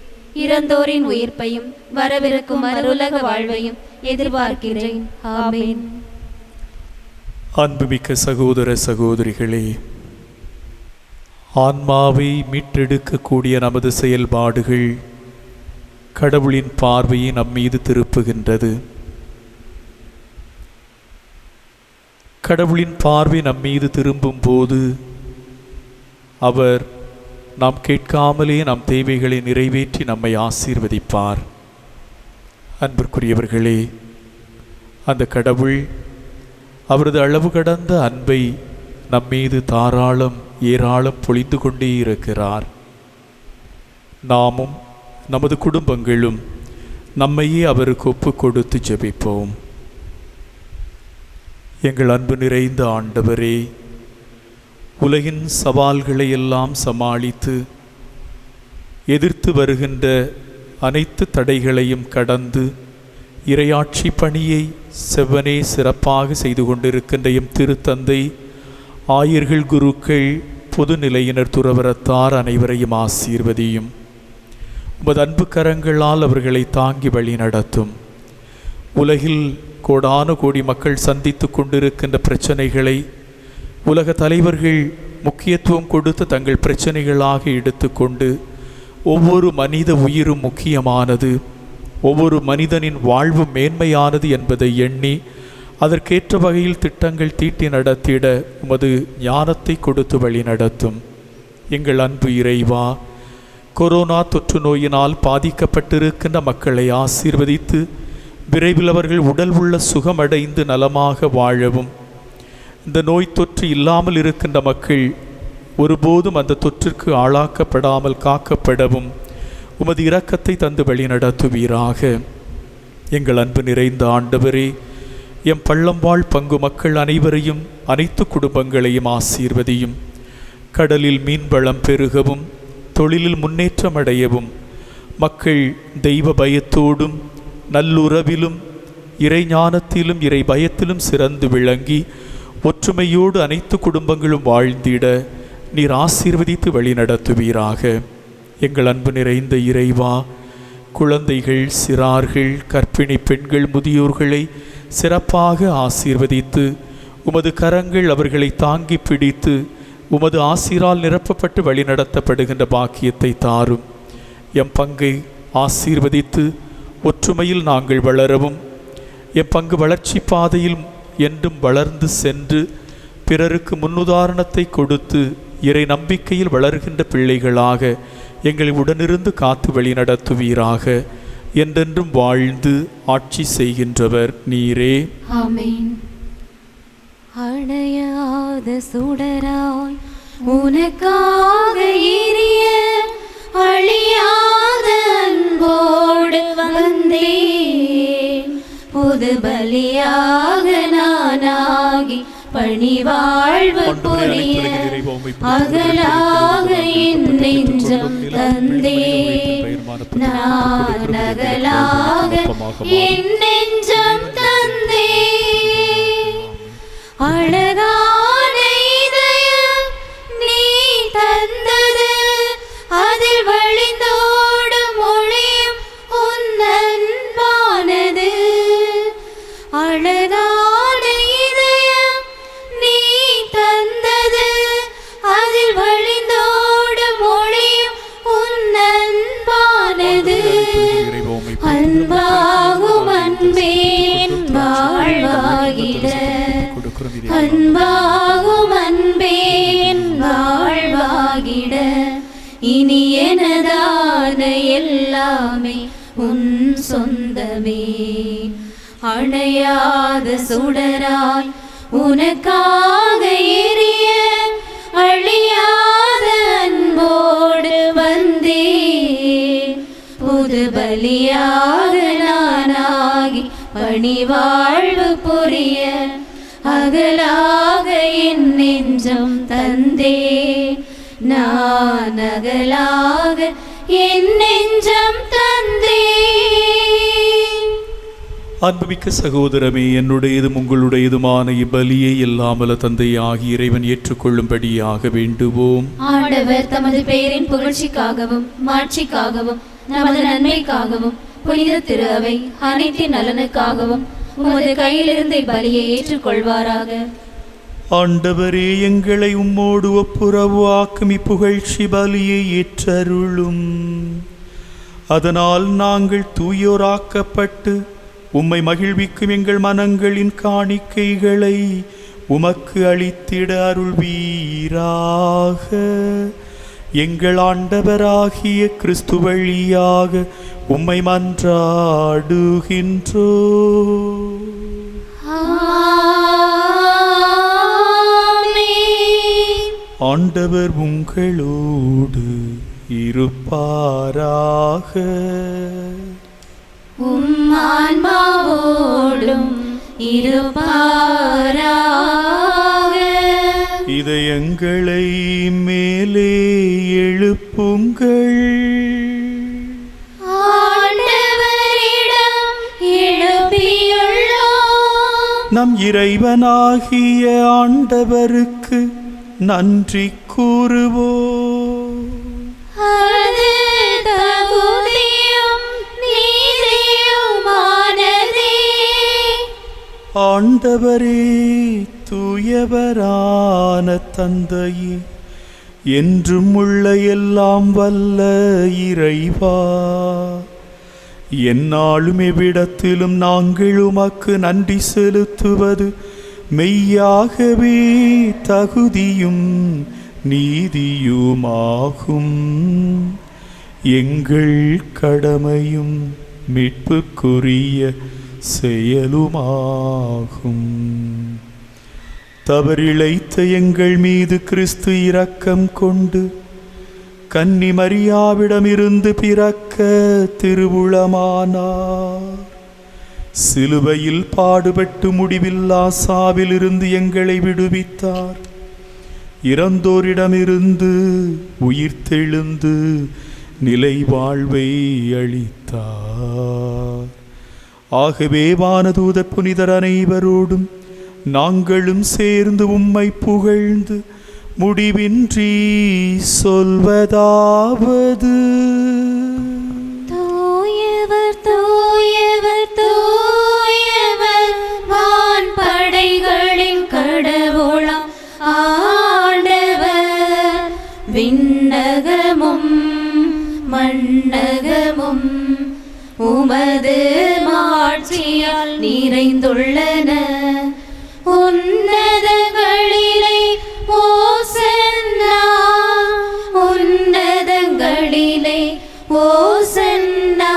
இறந்தோரின் உயிர்ப்பையும் வரவிருக்கும் மறுவுலக வாழ்வையும் எதிர்பார்க்கிறேன். ஆமென். அன்புமிக்க சகோதர சகோதரிகளே, ஆன்மாவை மீட்டெடுக்கக்கூடிய நமது செயல்பாடுகள் கடவுளின் பார்வையை நம்மீது திருப்புகின்றது. கடவுளின் பார்வை நம்மீது திரும்பும் போது அவர் நாம் கேட்காமலே நம் தேவைகளை நிறைவேற்றி நம்மை ஆசீர்வதிப்பார். அன்பிற்குரியவர்களே, அந்த கடவுள் அவரது அளவு கடந்த அன்பை நம்மீது தாராளம் ஏராளம் பொழிந்து கொண்டே இருக்கிறார். நாமும் நமது குடும்பங்களும் நம்மையே அவருக்கு ஒப்பு கொடுத்து ஜெபிப்போம். எங்கள் அன்பு நிறைந்த ஆண்டவரே, உலகின் சவால்களை எல்லாம் சமாளித்து எதிர்த்து வருகின்ற அனைத்து தடைகளையும் கடந்து இறையாட்சி பணியை செவ்வனே சிறப்பாக செய்து கொண்டிருக்கின்ற எம் திருத்தந்தை, ஆயர்கள், குருக்கள், பொதுநிலையினர், துறவரத்தார் அனைவரையும் ஆசீர்வதியும். உமது அன்பு கரங்களால் அவர்களை தாங்கி வழி நடத்தும். உலகில் கோடான கோடி மக்கள் சந்தித்து கொண்டிருக்கின்ற பிரச்சனைகளை உலக தலைவர்கள் முக்கியத்துவம் கொடுத்து தங்கள் பிரச்சனைகளாக எடுத்துக்கொண்டு ஒவ்வொரு மனித உயிரும் முக்கியமானது, ஒவ்வொரு மனிதனின் வாழ்வு மேன்மையானது என்பதை எண்ணி அதற்கேற்ற வகையில் திட்டங்கள் தீட்டி நடத்திட உமது ஞானத்தை கொடுத்து வழி நடத்தும். எங்கள் அன்பு இறைவா, கொரோனா தொற்று நோயினால் பாதிக்கப்பட்டிருக்கின்ற மக்களை ஆசீர்வதித்து விரைவில் அவர்கள் உடல் உள்ள சுகமடைந்து நலமாக வாழவும், இந்த நோய் தொற்று இல்லாமல் இருக்கின்ற மக்கள் ஒருபோதும் அந்த தொற்றிற்கு ஆளாக்கப்படாமல் காக்கப்படவும் உமது இரக்கத்தை தந்து வழி நடத்துவீராக. எங்கள் அன்பு நிறைந்த ஆண்டவரே, எம் பள்ளம்வாழ் பங்கு மக்கள் அனைவரையும், அனைத்து குடும்பங்களையும் ஆசீர்வதியும். கடலில் மீன்வளம் பெருகவும், தொழிலில் முன்னேற்றம் அடையவும், மக்கள் தெய்வ பயத்தோடும் நல்லுறவிலும் இறை ஞானத்திலும் இறை பயத்திலும் சிறந்து விளங்கி ஒற்றுமையோடு அனைத்து குடும்பங்களும் வாழ்ந்திட நீர் ஆசீர்வதித்து வழி நடத்துவீராக. எங்கள் அன்பு நிறைந்த இறைவா, குழந்தைகள், சிறார்கள், கர்ப்பிணி பெண்கள், முதியோர்களை சிறப்பாக ஆசீர்வதித்து உமது கரங்கள் அவர்களை தாங்கி பிடித்து உமது ஆசீரால் நிரப்பப்பட்டு வழிநடத்தப்படுகின்ற பாக்கியத்தை தாரும். எம் பங்கை ஆசீர்வதித்து ஒற்றுமையில் நாங்கள் வளரவும், எம் பங்கு வளர்ச்சி பாதையில் என்றும் வளர்ந்து சென்று பிறருக்கு முன்னுதாரணத்தை கொடுத்து இறை நம்பிக்கையில் வளர்கின்ற பிள்ளைகளாக எங்களை உடனிருந்து காத்து வழி நடத்துவீராக. என்றென்றும் வாழ்ந்து ஆட்சி செய்கின்றவர் நீரே. ஆமென். அணையாத சுடராய் உனக்காக எரிய அழியாத அன்போடு வந்தேன். புது பலியாக நானாகி பணிவாழ்வு புரிய அகலாக என் நெஞ்சம் தந்தே. நான் அகலாக என் நெஞ்சம் தந்தே. அழகான இதயம் நீ தந்தது, அதில் வழிந்தோடும் ஒளியும் உன் அன்பானது. அழகான அன்பாகும் அன்பேன் வாழ்வாகிட இனி எனதான எல்லாமே உன் சொந்தமே. அணையாத சுடராய் உனக்காக எரிய அழியாத அன்போடு வந்தேன். புது பலியாக நானாகி பணிவாழ்வு புரிய அகலாக என் நெஞ்சம் தந்தே. நான் அகலாக என் நெஞ்சம் தந்தே. அன்புமிக்க சகோதரமே, என்னுடையதும் உங்களுடையதுமான இப்பலியை எல்லாமல தந்தையாகி இறைவன் ஏற்றுக்கொள்ளும்படியாக வேண்டுவோம். ஆண்டவர் தமது பெயரின் புகழ்ச்சிக்காகவும் மாட்சிக்காகவும் நமது நன்மைக்காகவும் புனித திரு அவை அனைத்தின் நலனுக்காகவும் உமது கையிலிருந்து இப்பலியை ஏற்றுக்கொள்வாராக. ஆண்டவரே, எங்களை உம்மோடு ஒப்புரவு ஆக்கும் இப்புகழ்ச்சி பலியை ஏற்றருளும். அதனால் நாங்கள் தூயோராக்கப்பட்டு உம்மை மகிழ்விக்கும் எங்கள் மனங்களின் காணிக்கைகளை உமக்கு அளித்திட அருள்வீராக. எங்கள் ஆண்டவராகிய கிறிஸ்து வழியாக உம்மை மன்றாடுகின்றோ. ஆண்டவர் உங்களோடு இருப்பாராக. உம் ஆன்மாவோடும் இருப்பாராக. இதயங்களை மேலே எழுப்புங்கள். ஆண்டவரிடம் எழுப்பியுள்ளோம். நம் இறைவனாகிய ஆண்டவருக்கு நன்றி கூறுவோம். அது தகுதியும் நீதியுமானதே. ஆண்டவரே, தூயவரான தந்தையே, என்றும் உள்ள எல்லாம் வல்ல இறைவா, எந்நாளும் எவ்விடத்திலும் நாங்கள் உமக்கு நன்றி செலுத்துவது மெய்யாகவே தகுதியும் நீதியுமாகும். எங்கள் கடமையும் மீட்புக்குரிய செயலுமாகும். தவறிழைத்த எங்கள் மீது கிறிஸ்து இரக்கம் கொண்டு கன்னி மரியாவிடமிருந்து பிறக்க திருவுளமானார். சிலுவையில் பாடுபட்டு முடிவில்லா சாவிலிருந்து எங்களை விடுவித்தார். இறந்தோரிடமிருந்து உயிர்த்தெழுந்து நிலை வாழ்வை அளித்தார். ஆகவே வானதூத புனிதர் அனைவரோடும் நாங்களும் சேர்ந்து உம்மை புகழ்ந்து முடிவின்றி சொல்வதாவது: தூயவர் தூயவர் தூயவர் வான் படைகளின் கடவுளாம் ஆண்டவர். விண்ணகமும் மண்ணகமும் உமது மாட்சியால் நிறைந்துள்ளன. உன்னதங்களிலே ஓசன்னா, உன்னதங்களிலே ஓசன்னா.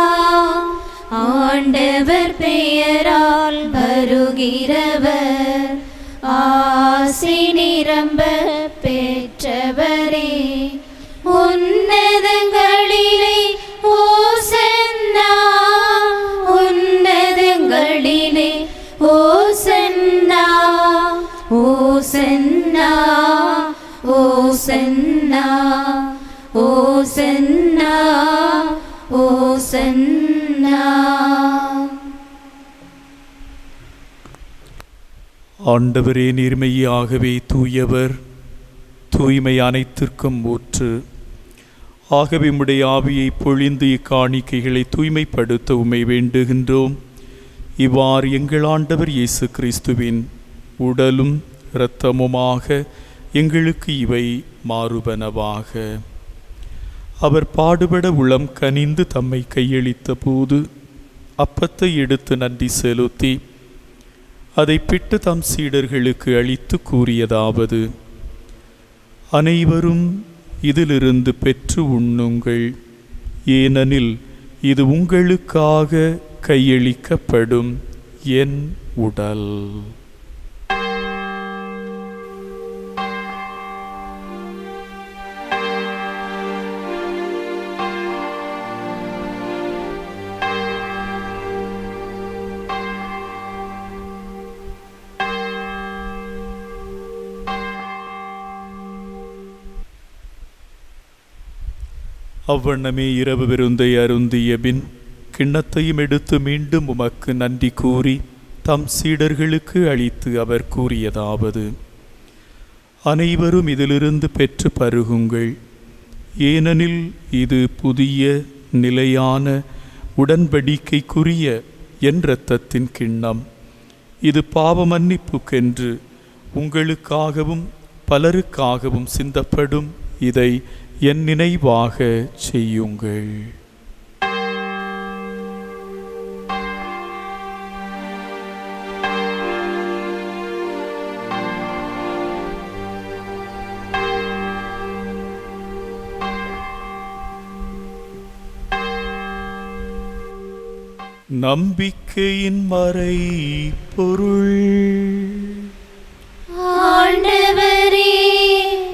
ஆண்டவர் பெயரால் வருகிறவர் ஆசி நிரம்ப பெற்றவரே. உன்னதங்களிலே ஓசன்னா, உன்னதங்களிலே ஓசன்னா. ஓசன்னா ஓசன்னா ஓசன்னா ஓசன்னா. ஆண்டவரே, நீர்மையாகவே தூயவர், தூய்மை அனைத்திற்கும் ஊற்று. ஆகவே உம்முடைய ஆவியை பொழிந்து இக்காணிக்கைகளை தூய்மைப்படுத்த உம்மை வேண்டுகின்றோம். இவ்வாறு எங்கள் ஆண்டவர் இயேசு கிறிஸ்துவின் உடலும் இரத்தமுமாக எங்களுக்கு இவை மாறுபனவாக. அவர் பாடுபட உளம் கனிந்து தம்மை கையளித்த போது அப்பத்தை எடுத்து நன்றி செலுத்தி அதை பிட்டு தம் சீடர்களுக்கு அளித்து கூறியதாவது: அனைவரும் இதிலிருந்து பெற்று உண்ணுங்கள், ஏனெனில் இது உங்களுக்காக கையளிக்கப்படும் என் உடல். அவ்வண்ணமே இரவு விருந்தை அருந்திய பின் கிண்ணத்தையும் எடுத்து மீண்டும் உமக்கு நன்றி கூறி தம் சீடர்களுக்கு அளித்து அவர் கூறியதாவது: அனைவரும் இதிலிருந்து பெற்று பருகுங்கள், ஏனெனில் இது புதிய நிலையான உடன்படிக்கைக்குரிய என் இரத்தத்தின் கிண்ணம். இது பாவ மன்னிப்புக்கென்று உங்களுக்காகவும் பலருக்காகவும் சிந்தப்படும். இதை என் நினைவாக செய்யுங்கள். நம்பிக்கையின் மறை பொருள். ஆண்டவரே,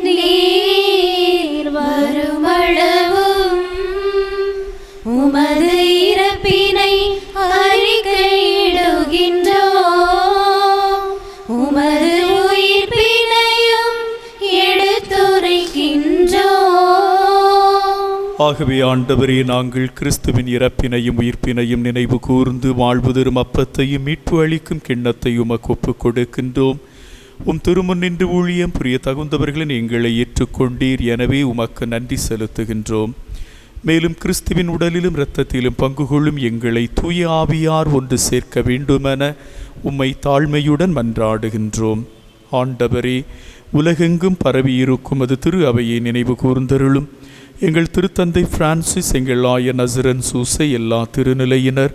நீர் வருமளவும் உமது இறப்பினை அறிக்கையிடுகின்றோம், உமது உயிர்ப்பினையும் எடுத்துரைக்கின்றோம். ஆகவே ஆண்டவரே, நாங்கள் கிறிஸ்துவின் இறப்பினையும் உயிர்ப்பினையும் நினைவு கூர்ந்து வாழ்வு தரும் அப்பத்தையும் மீட்பு அளிக்கும் கிண்ணத்தையும் உமக்கு ஒப்புக் கொடுக்கின்றோம். உம் திருமுன் நின்று ஊழியம் புரிய தகுந்தவர்களின் எங்களை ஏற்றுக்கொண்டீர். எனவே உமக்கு நன்றி செலுத்துகின்றோம். மேலும் கிறிஸ்துவின் உடலிலும் இரத்தத்திலும் பங்கு கொள்ளும் எங்களை தூய ஆவியார் ஒன்று சேர்க்க வேண்டுமென உம்மை தாழ்மையுடன் மன்றாடுகின்றோம். ஆண்டவரே, உலகெங்கும் பரவியிருக்கும் அது திரு அவையை நினைவு கூர்ந்தருளும். எங்கள் திருத்தந்தை பிரான்சிஸ், எங்கள் ஆயர் நசரன் சூசை, எல்லா திருநிலையினர்,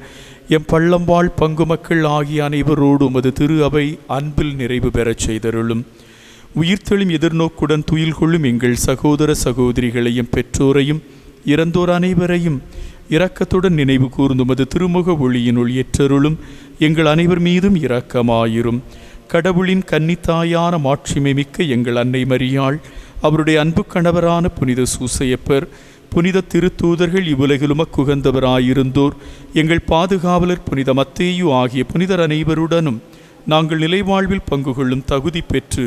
எம் பள்ளம்பாள் பங்கு மக்கள் ஆகிய அனைவரோடு உமது திரு அவை அன்பில் நிறைவு பெறச் செய்தருளும். உயிர்த்தெழும் எதிர்நோக்குடன் துயில் கொள்ளும் எங்கள் சகோதர சகோதரிகளையும் பெற்றோரையும் இறந்தோர் அனைவரையும் இரக்கத்துடன் நினைவு கூர்ந்து உமது திருமுக ஒளியினுள் ஏற்றருளும். எங்கள் அனைவர் மீதும் இரக்கமாயிரும். கடவுளின் கன்னித்தாயான மாட்சிமை மிக்க எங்கள் அன்னை மரியாள், அவருடைய அன்பு கணவரான புனித சூசையப்பர், புனித திருத்தூதர்கள், இவ்வுலகிலும குகந்தவராயிருந்தோர், எங்கள் பாதுகாவலர் புனித மத்தேயு ஆகிய புனிதர் அனைவருடனும் நாங்கள் நிலைவாழ்வில் பங்கு கொள்ளும் தகுதி பெற்று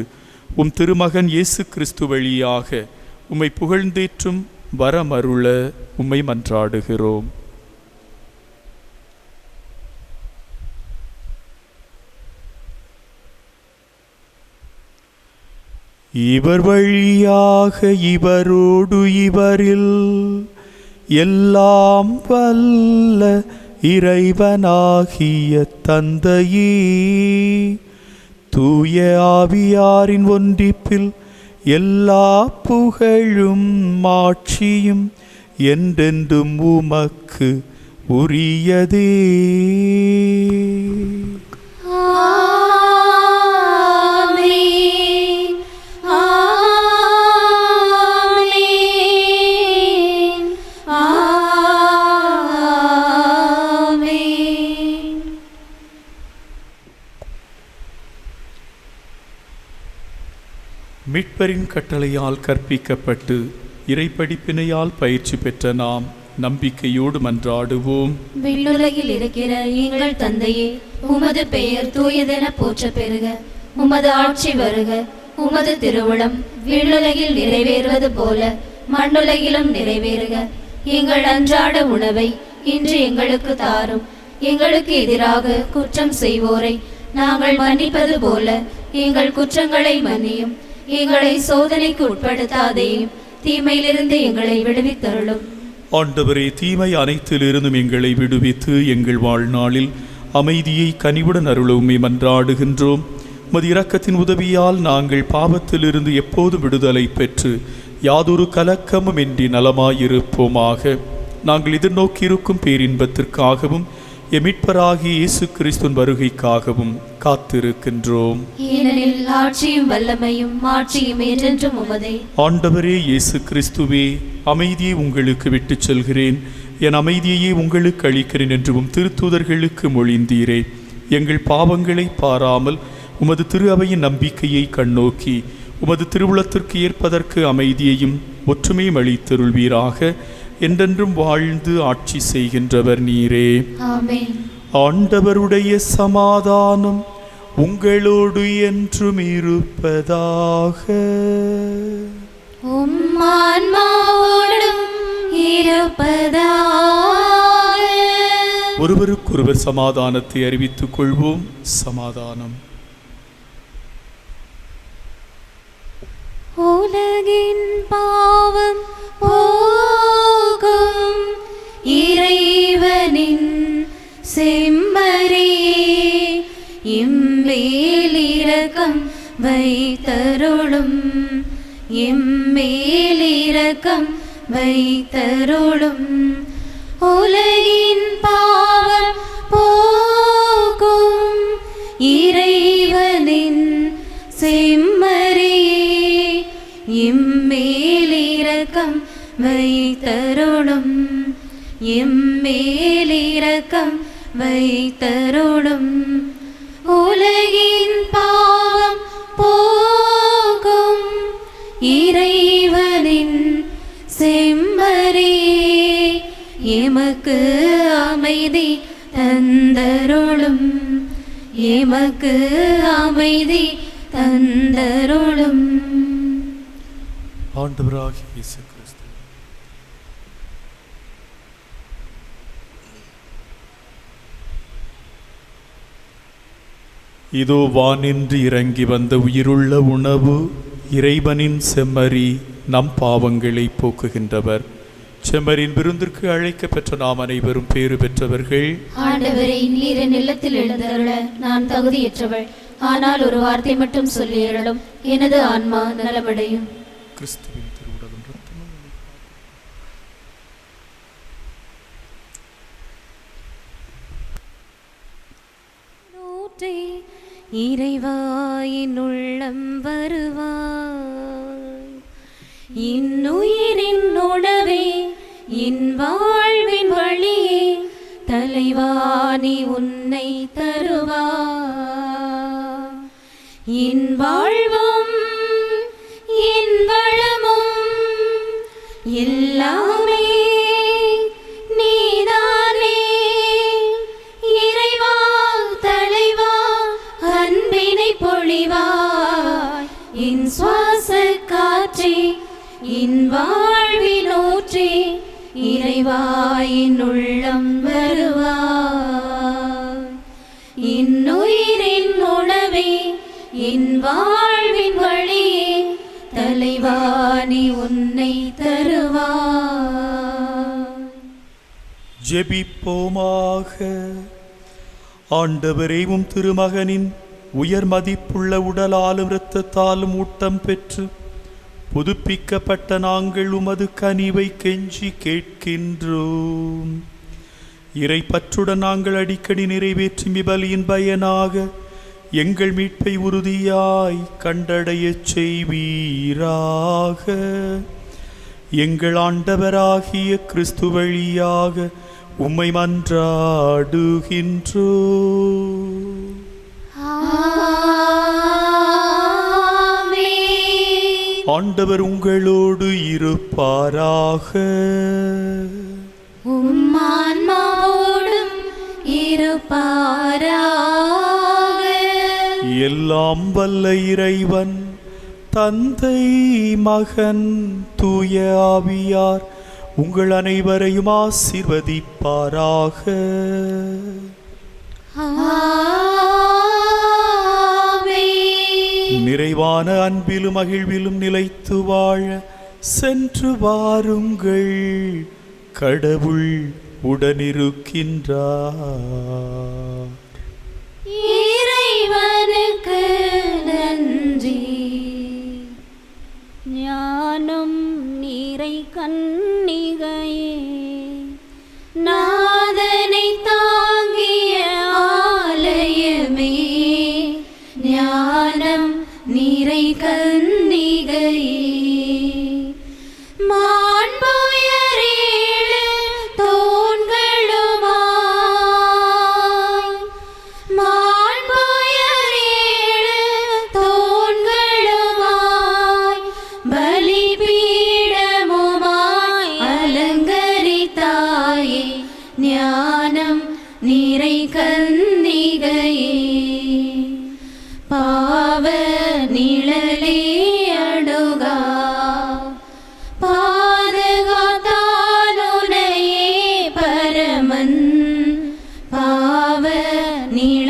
உம் திருமகன் இயேசு கிறிஸ்து வழியாக உம்மை புகழ்ந்தேற்றும் வரமருள உம்மை மன்றாடுகிறோம். இவர் வழியாக இவரோடு இவரில் எல்லாம் வல்ல இறைவனாகிய தந்தையே, தூய ஆவியாரின் ஒன்றிப்பில் எல்லா புகழும் மாட்சியும் என்றென்றும் உமக்கு உரியதே. மீட்பரின் கட்டளையால் கற்பிக்கப்பட்டு இறைப்படிப்பினையால் பயிற்சி பெற்ற நாம் நம்பிக்கையோடு மன்றாடுவோம். விண்ணுலகில் இருக்கிற எங்கள் தந்தையே, உமது பெயர் தூயதென போற்ற பெறுக. உமது ஆட்சி வருக. உமது திருவுளம் விண்ணுலகில் நிறைவேறுவது போல மண்ணுலகிலும் நிறைவேறுக. எங்கள் அன்றாட உணவை இன்று எங்களுக்கு தாரும். எங்களுக்கு எதிராக குற்றம் செய்வோரை நாங்கள் மன்னிப்பது போல எங்கள் குற்றங்களை மன்னியும். எங்களை சோதனைக்கு உட்படுத்தாதேயும், தீமையிலிருந்து எங்களை விடுவித்தருளும். ஆண்டவரே, தீமை அனைத்திலிருந்தும் எங்களை விடுவித்து எங்கள் வாழ்நாளில் அமைதியை கனிவுடன் அருள உம்மை மன்றாடுகின்றோம். உமது இரக்கத்தின் உதவியால் நாங்கள் பாவத்திலிருந்து எப்போதும் விடுதலை பெற்று யாதொரு கலக்கமும் இன்றி நலமாயிருப்போமாக. நாங்கள் எதிர்நோக்கியிருக்கும் பேரின்பத்திற்காகவும் எமிட்பராகிய இயேசு கிறிஸ்துவின் வருகைக்காகவும் காத்திருக்கின்றோம். ஏனெனில் ஆட்சியும் வல்லமையும் மாட்சியும் என்றென்றும் உமதே. ஆண்டவரே இயேசு கிறிஸ்துவே, அமைதியை உங்களுக்கு விட்டுச் செல்கிறேன், என் அமைதியையே உங்களுக்கு அளிக்கிறேன் என்றும் திருத்தூதர்களுக்கு மொழிந்தீரே. எங்கள் பாவங்களை பாராமல் உமது திரு அவையின் நம்பிக்கையை கண்ணோக்கி உமது திருவுளத்திற்கு ஏற்பதற்கு அமைதியையும் ஒற்றுமையும் அளித்தருள்வீராக. என்றென்றும் வாழ்ந்து ஆட்சி செய்கின்றவர் நீரே. ஆமென். ஆண்டவருடைய சமாதானம் உங்களோடு என்றும் இருப்பதாக. உம் ஆன்மாவோடும் இருப்பதாக. ஒருவருக்கொருவர் சமாதானத்தை அறிவித்துக் கொள்வோம். சமாதானம். உலகின் பாவம் போகும் இறைவனின் செம்மறியே, எம்மேல் இரக்கம் வைத்தருளும், எம்மேல் இரக்கம் வைத்தருளும். உலகின் பாவம் போகும் இறைவனின் செம்மறியே, எம்மேல் இரக்கம் வைத்தருளும், எம்மேல் இரக்கம் வைத்தருளும். உலகின் பாவம் போகும் இறைவனின் செம்மறியே, எமக்கு அமைதி தந்தருளும், எமக்கு அமைதி தந்தருளும். ஆண்டவராகிய இயேசு கிறிஸ்து, இதோ வானின்று இறங்கி வந்த உயிருள்ள உணவு, இறைவனின் செம்மறி, நம் பாவங்களை போக்குகின்றவர். செம்மறியின் விருந்திற்கு அழைக்க பெற்ற நாம் அனைவரும் பேறு பெற்றவர்கள். ஆண்டவரே, நீர் என் இல்லத்தில் எழுந்தருள நான் தகுதியற்றவள். ஆனால் ஒரு வார்த்தை மட்டும் சொல்லி அருளும், எனது ஆன்மா நலமடையும். கிறிஸ்துவின் திருவுடலும் இரத்தமும் நூற்றே இறைவாயின் உள்ளம் வருவாய், இன்னுயிரின் உணவே, என் வாழ்வின் வழியே, தலைவாணி உன்னை தருவாய். என் வாழ்வும் என் வளமும் எல்லாமே நீதானே, இறைவா தலைவா அன்பினை பொழிவாய். என் சுவாச காற்றே, என் வாழ்வின் ஊற்றே, இறைவாயின் உள்ளம் வருவாய். இன்னுயிரின் உணவே, என் வாழ்வின் வழியே, தலைவாணி உன்னை தருவாய். ஜெபிப்போமாக. ஆண்டவரே, உம் திருமகனின் உயர் மதிப்புள்ள உடலாலும் இரத்தத்தாலும் ஊட்டம் பெற்று புதுப்பிக்கப்பட்ட நாங்கள் உமது கனிவை கெஞ்சி கேட்கின்றோம். இறை பற்றுடன் நாங்கள் அடிக்கடி நிறைவேற்றும் பலியின் பயனாக எங்கள் மீட்பை உறுதியாய் கண்டடையச் செய்வீராக. எங்கள் ஆண்டவராகிய கிறிஸ்து வழியாக உம்மை மன்றாடுகின்றோம். ஆண்டவர் உங்களோடு இருப்பாராக. உம் ஆன்மாவோடும் இருப்பாராக. எல்லாம் வல்ல இறைவன் தந்தை, மகன், தூய ஆவியார் உங்கள் அனைவரையும் ஆசீர்வதிப்பாராக. நிறைவான அன்பிலும் மகிழ்விலும் நிலைத்து வாழ சென்று வாருங்கள். கடவுள் உடனிருக்கின்றார். இறைவனுக்கு நன்றி. ஞானம் நீரை கன்னிகையே, நாதனை தாங்கி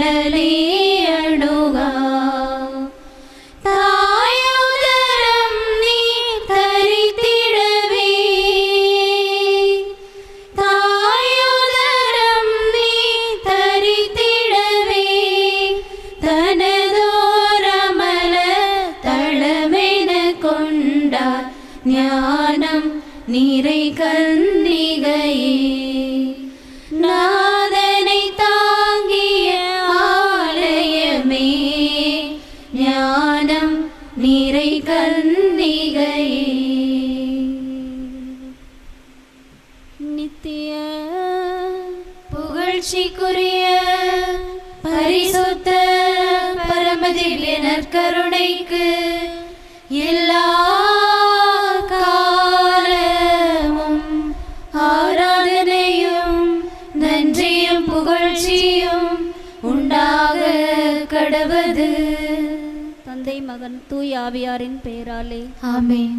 அல்லலே அணுகா. தாயுதரம் நீ தரித்திடவே, தாயுதரம் நீ தரித்திடவே, தனதோரமல தளமென கொண்டார் ஞானம் நீரை கன்னிகையே. நாதனை தாங்கிய ஆலயமே, ஞானம் நீரை கன்னிகையே. நித்திய புகழ்ச்சிக்குரிய பரிசுத்த பரமதிவ்ய நற்கருணைக்கு எல்லா காலமும் ஆராதனையும் நன்றியும் புகழ்ச்சியும் உண்டாக கடவது. தந்தை மகன் தூய் ஆவியாரின் பெயராலே ஆமென்.